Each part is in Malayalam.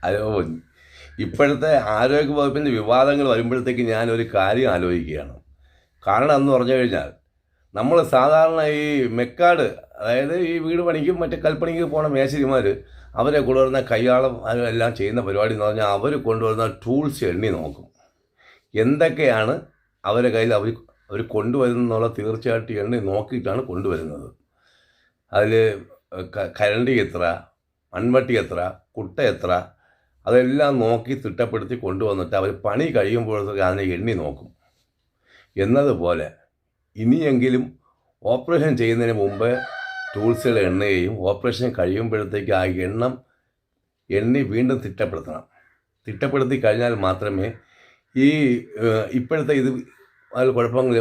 അതോ ഇപ്പോഴത്തെ ആരോഗ്യ വകുപ്പിൻ്റെ വിവാദങ്ങൾ വരുമ്പോഴത്തേക്ക് ഞാനൊരു കാര്യം ആലോചിക്കുകയാണ്. കാരണം എന്ന് പറഞ്ഞു കഴിഞ്ഞാൽ നമ്മൾ സാധാരണ ഈ മെക്കാട്, അതായത് ഈ വീട് പണിക്കും മറ്റേ കൽപ്പണിക്ക് പോണ മേശരിമാർ, അവരെ കൊണ്ടുവരുന്ന കയ്യാളം എല്ലാം ചെയ്യുന്ന പരിപാടി എന്ന് പറഞ്ഞാൽ അവർ കൊണ്ടുവരുന്ന ടൂൾസ് എണ്ണി നോക്കും. എന്തൊക്കെയാണ് അവരുടെ കയ്യിൽ അവർ കൊണ്ടുവരുന്നുള്ള തീർച്ചയായിട്ടും എണ്ണി നോക്കിയിട്ടാണ് കൊണ്ടുവരുന്നത്. അതിൽ കരണ്ടി എത്ര, മൺവട്ടി എത്ര, കുട്ട എത്ര, അതെല്ലാം നോക്കി തിട്ടപ്പെടുത്തി കൊണ്ടുവന്നിട്ട് അവർ പണി കഴിയുമ്പോഴത്തേക്ക് അതിനെ എണ്ണി നോക്കും. എന്നതുപോലെ ഇനിയെങ്കിലും ഓപ്പറേഷൻ ചെയ്യുന്നതിന് മുമ്പ് ടൂൾസുകൾ എണ്ണുകയും ഓപ്പറേഷൻ കഴിയുമ്പോഴത്തേക്ക് ആ എണ്ണി വീണ്ടും തിട്ടപ്പെടുത്തി കഴിഞ്ഞാൽ മാത്രമേ ഈ ഇപ്പോഴത്തെ അതിൽ കുഴപ്പങ്ങൾ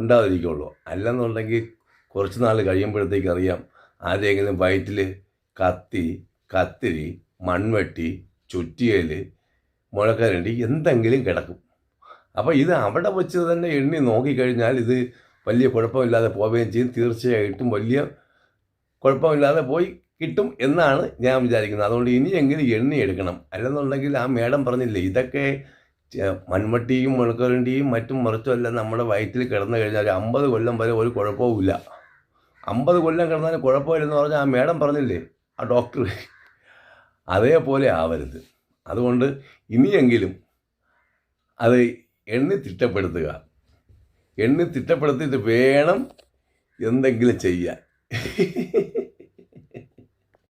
ഉണ്ടാതിരിക്കുകയുള്ളൂ. അല്ലെന്നുണ്ടെങ്കിൽ കുറച്ച് നാൾ കഴിയുമ്പോഴത്തേക്ക് അറിയാം, ആരെങ്കിലും വയറ്റിൽ കത്തിരി, മൺവെട്ടി, ചുറ്റിയൽ, മുഴക്കരണ്ടി എന്തെങ്കിലും കിടക്കും. അപ്പോൾ ഇത് അവിടെ വെച്ച് തന്നെ എണ്ണി നോക്കിക്കഴിഞ്ഞാൽ ഇത് വലിയ കുഴപ്പമില്ലാതെ പോവുകയും ചെയ്യും. തീർച്ചയായിട്ടും വലിയ കുഴപ്പമില്ലാതെ പോയി കിട്ടും എന്നാണ് ഞാൻ വിചാരിക്കുന്നത്. അതുകൊണ്ട് ഇനിയെങ്കിലും എണ്ണി എടുക്കണം. അല്ലെന്നുണ്ടെങ്കിൽ ആ മേഡം പറഞ്ഞില്ലേ, ഇതൊക്കെ മൺവട്ടിയും മുഴക്കരണ്ടിയും മറ്റും മറിച്ചുമല്ല നമ്മുടെ വയറ്റിൽ കിടന്നു കഴിഞ്ഞാൽ ഒരു 50 കൊല്ലം വരെ ഒരു കുഴപ്പവുമില്ല. 50 കൊല്ലം കിടന്നാലും കുഴപ്പമില്ലെന്ന് പറഞ്ഞാൽ ആ മേഡം പറഞ്ഞില്ലേ, ആ ഡോക്ടർ. അതേപോലെ ആവരുത്. അതുകൊണ്ട് ഇനിയെങ്കിലും അത് എണ്ണി തിട്ടപ്പെടുത്തിയിട്ട് വേണം എന്തെങ്കിലും ചെയ്യാൻ.